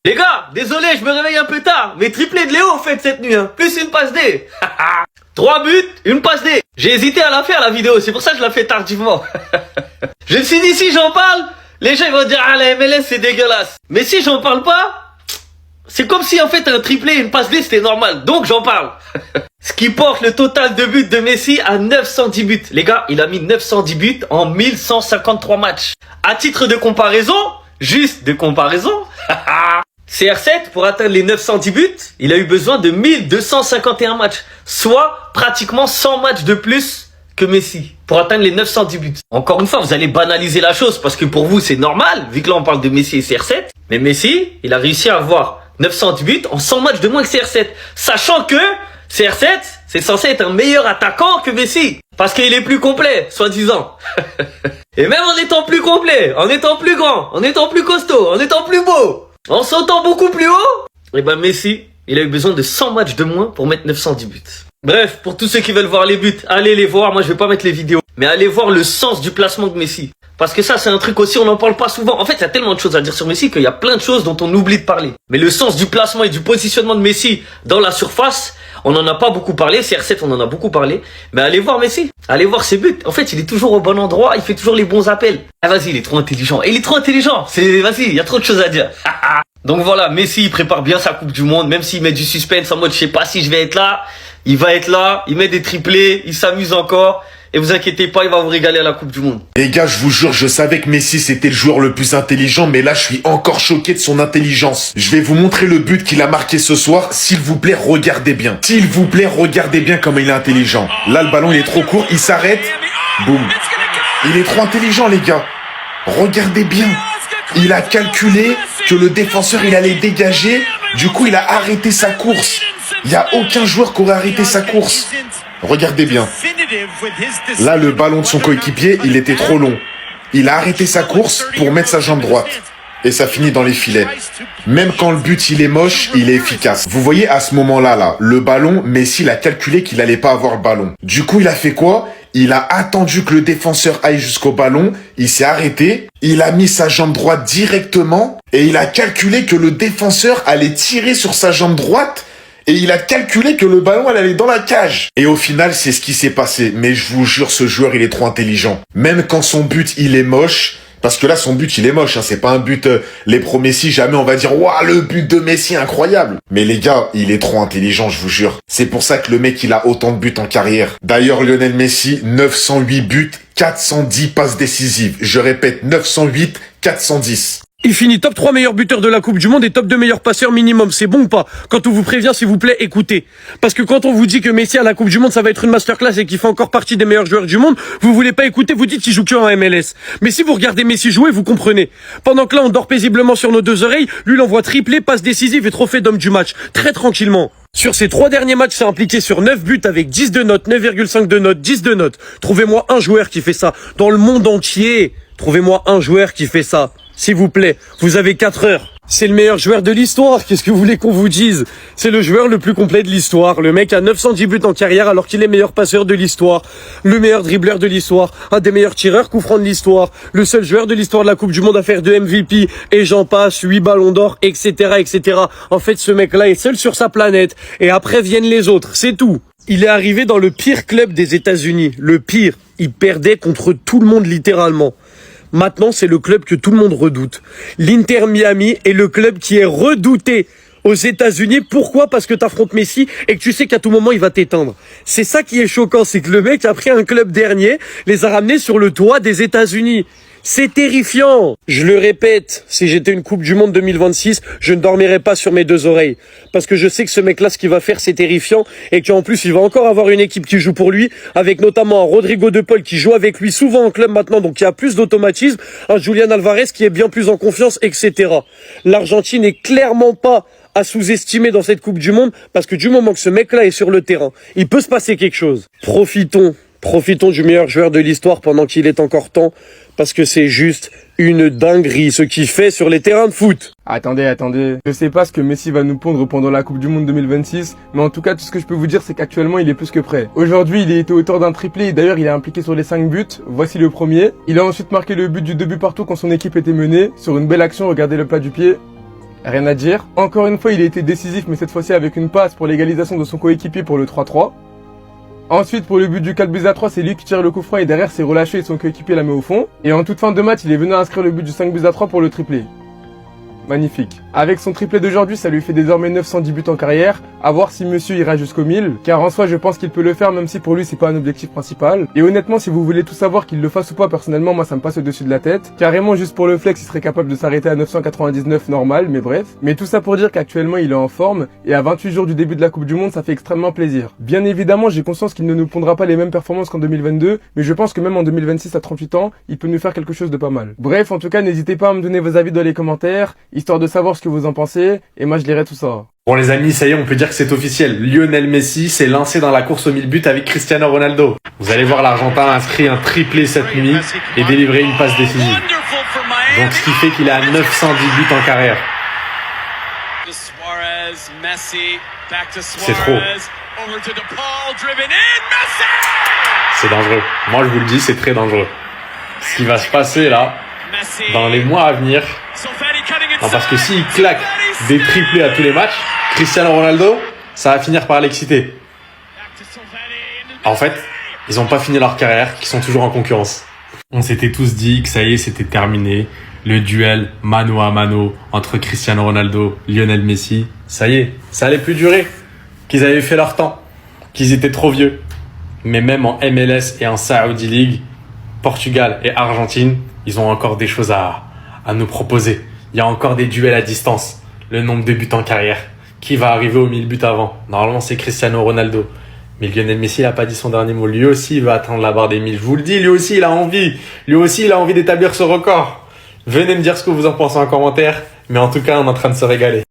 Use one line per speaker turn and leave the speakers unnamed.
Les gars, désolé, je me réveille un peu tard, mais triplé de Léo en fait cette nuit, hein. Plus une passe D. 3 buts, une passe D. J'ai hésité à la faire la vidéo, c'est pour ça que je la fais tardivement. Je me suis dit si j'en parle, les gens ils vont dire ah la MLS c'est dégueulasse. Mais si j'en parle pas, c'est comme si en fait un triplé et une passe D c'était normal, donc j'en parle. Ce qui porte le total de buts de Messi à 910 buts. Les gars, il a mis 910 buts en 1153 matchs. À titre de comparaison, juste de comparaison, CR7, pour atteindre les 910 buts, il a eu besoin de 1251 matchs. Soit pratiquement 100 matchs de plus que Messi pour atteindre les 910 buts. Encore une fois, vous allez banaliser la chose parce que pour vous, c'est normal, vu que là, on parle de Messi et CR7. Mais Messi, il a réussi à avoir 910 buts en 100 matchs de moins que CR7. Sachant que CR7, c'est censé être un meilleur attaquant que Messi. Parce qu'il est plus complet, soi-disant. Et même en étant plus complet, en étant plus grand, en étant plus costaud, en étant plus beau, en sautant beaucoup plus haut, et ben Messi, il a eu besoin de 100 matchs de moins pour mettre 910 buts. Bref, pour tous ceux qui veulent voir les buts, allez les voir. Moi, je vais pas mettre les vidéos. Mais allez voir le sens du placement de Messi. Parce que ça, c'est un truc aussi, on n'en parle pas souvent. En fait, il y a tellement de choses à dire sur Messi qu'il y a plein de choses dont on oublie de parler. Mais le sens du placement et du positionnement de Messi dans la surface, on n'en a pas beaucoup parlé. CR7, on en a beaucoup parlé. Mais allez voir Messi. Allez voir ses buts. En fait, il est toujours au bon endroit. Il fait toujours les bons appels. Ah, vas-y, il est trop intelligent. Et il est trop intelligent. Vas-y, il y a trop de choses à dire. Donc voilà, Messi, il prépare bien sa Coupe du Monde. Même s'il met du suspense en mode, je sais pas si je vais être là. Il va être là. Il met des triplés. Il s'amuse encore. Et vous inquiétez pas, il va vous régaler à la Coupe du Monde.
Les gars, je vous jure, je savais que Messi c'était le joueur le plus intelligent, mais là je suis encore choqué de son intelligence. Je vais vous montrer le but qu'il a marqué ce soir. S'il vous plaît, regardez bien. S'il vous plaît, regardez bien comme il est intelligent. Là, le ballon il est trop court, il s'arrête. Boum. Il est trop intelligent, les gars. Regardez bien. Il a calculé que le défenseur il allait dégager. Du coup, il a arrêté sa course. Il n'y a aucun joueur qui aurait arrêté sa course. Regardez bien. Là, le ballon de son coéquipier, il était trop long. Il a arrêté sa course pour mettre sa jambe droite. Et ça finit dans les filets. Même quand le but, il est moche, il est efficace. Vous voyez, à ce moment-là, le ballon, Messi, il a calculé qu'il allait pas avoir le ballon. Du coup, il a fait quoi? Il a attendu que le défenseur aille jusqu'au ballon. Il s'est arrêté. Il a mis sa jambe droite directement. Et il a calculé que le défenseur allait tirer sur sa jambe droite. Et il a calculé que le ballon allait aller dans la cage. Et au final, c'est ce qui s'est passé. Mais je vous jure, ce joueur, il est trop intelligent. Même quand son but, il est moche. Parce que là, son but, il est moche. Hein. C'est pas un but, les pros Messi, jamais on va dire, waouh, le but de Messi, incroyable. Mais les gars, il est trop intelligent, je vous jure. C'est pour ça que le mec, il a autant de buts en carrière. D'ailleurs, Lionel Messi, 908 buts, 410 passes décisives. Je répète, 908, 410.
Il finit top 3 meilleurs buteurs de la Coupe du Monde et top 2 meilleurs passeurs minimum. C'est bon ou pas? Quand on vous prévient, s'il vous plaît, écoutez. Parce que quand on vous dit que Messi à la Coupe du Monde, ça va être une masterclass et qu'il fait encore partie des meilleurs joueurs du monde, vous voulez pas écouter, vous dites qu'il joue que en MLS. Mais si vous regardez Messi jouer, vous comprenez. Pendant que là, on dort paisiblement sur nos deux oreilles, lui, il envoie triplé, passe décisive et trophée d'homme du match. Très tranquillement. Sur ses 3 derniers matchs, c'est impliqué sur 9 buts avec 10 de notes, 9,5 de notes, 10 de notes. Trouvez-moi un joueur qui fait ça. Dans le monde entier, trouvez-moi un joueur qui fait ça. S'il vous plaît, vous avez 4 heures. C'est le meilleur joueur de l'histoire, qu'est-ce que vous voulez qu'on vous dise? C'est le joueur le plus complet de l'histoire. Le mec a 910 buts en carrière alors qu'il est meilleur passeur de l'histoire. Le meilleur dribbleur de l'histoire. Un des meilleurs tireurs coup franc de l'histoire. Le seul joueur de l'histoire de la Coupe du Monde à faire 2 MVP. Et j'en passe, 8 ballons d'or, etc., etc. En fait, ce mec-là est seul sur sa planète. Et après viennent les autres, c'est tout. Il est arrivé dans le pire club des États-Unis. Le pire. Il perdait contre tout le monde littéralement. Maintenant, c'est le club que tout le monde redoute. L'Inter Miami est le club qui est redouté aux États-Unis. Pourquoi? Parce que t'affrontes Messi et que tu sais qu'à tout moment, il va t'éteindre. C'est ça qui est choquant, c'est que le mec a pris un club dernier, les a ramenés sur le toit des États-Unis. C'est terrifiant. Je le répète, si j'étais une Coupe du Monde 2026, je ne dormirais pas sur mes deux oreilles. Parce que je sais que ce mec-là, ce qu'il va faire, c'est terrifiant. Et qu'en plus, il va encore avoir une équipe qui joue pour lui, avec notamment un Rodrigo de Paul qui joue avec lui souvent en club maintenant, donc qui a plus d'automatisme, un Julian Alvarez qui est bien plus en confiance, etc. L'Argentine n'est clairement pas à sous-estimer dans cette Coupe du Monde, parce que du moment que ce mec-là est sur le terrain, il peut se passer quelque chose. Profitons du meilleur joueur de l'histoire pendant qu'il est encore temps, parce que c'est juste une dinguerie ce qu'il fait sur les terrains de foot.
Attendez. Je sais pas ce que Messi va nous pondre pendant la Coupe du Monde 2026, mais en tout cas, tout ce que je peux vous dire, c'est qu'actuellement, il est plus que prêt. Aujourd'hui, il est auteur d'un triplé, et d'ailleurs, il est impliqué sur les 5 buts. Voici le premier. Il a ensuite marqué le but du 2 buts partout quand son équipe était menée. Sur une belle action, regardez le plat du pied. Rien à dire. Encore une fois, il a été décisif, mais cette fois-ci avec une passe pour l'égalisation de son coéquipier pour le 3-3. Ensuite, pour le but du 4-3, c'est lui qui tire le coup franc et derrière c'est relâché et son coéquipier la met au fond. Et en toute fin de match, il est venu inscrire le but du 5-3 pour le triplé. Magnifique. Avec son triplé d'aujourd'hui, ça lui fait désormais 910 buts en carrière. À voir si monsieur ira jusqu'au 1000. Car en soi, je pense qu'il peut le faire, même si pour lui, c'est pas un objectif principal. Et honnêtement, si vous voulez tout savoir qu'il le fasse ou pas, personnellement, moi, ça me passe au-dessus de la tête. Carrément, juste pour le flex, il serait capable de s'arrêter à 999 normal, mais bref. Mais tout ça pour dire qu'actuellement, il est en forme. Et à 28 jours du début de la Coupe du Monde, ça fait extrêmement plaisir. Bien évidemment, j'ai conscience qu'il ne nous pondra pas les mêmes performances qu'en 2022. Mais je pense que même en 2026, à 38 ans, il peut nous faire quelque chose de pas mal. Bref, en tout cas, n'hésitez pas à me donner vos avis dans les commentaires, histoire de savoir ce que vous en pensez, et moi je lirai tout ça.
Bon les amis, ça y est, on peut dire que c'est officiel. Lionel Messi s'est lancé dans la course aux 1000 buts avec Cristiano Ronaldo. Vous allez voir, l'Argentin a inscrit un triplé cette nuit et délivré une passe décisive. Donc ce qui fait qu'il est à 910 buts en carrière. C'est trop. C'est dangereux. Moi je vous le dis, c'est très dangereux. Ce qui va se passer là, dans les mois à venir... Non, parce que s'il claque des triplés à tous les matchs, Cristiano Ronaldo, ça va finir par l'exciter. En fait, ils n'ont pas fini leur carrière, qu'ils sont toujours en concurrence. On s'était tous dit que ça y est, c'était terminé. Le duel mano à mano entre Cristiano Ronaldo, Lionel Messi, ça y est, ça allait plus durer. Qu'ils avaient fait leur temps, qu'ils étaient trop vieux. Mais même en MLS et en Saudi League, Portugal et Argentine, ils ont encore des choses à nous proposer. Il y a encore des duels à distance. Le nombre de buts en carrière. Qui va arriver aux 1000 buts avant? Normalement, c'est Cristiano Ronaldo. Mais Lionel Messi, il n'a pas dit son dernier mot. Lui aussi, il va atteindre la barre des 1000. Je vous le dis, lui aussi, il a envie. Lui aussi, il a envie d'établir ce record. Venez me dire ce que vous en pensez en commentaire. Mais en tout cas, on est en train de se régaler.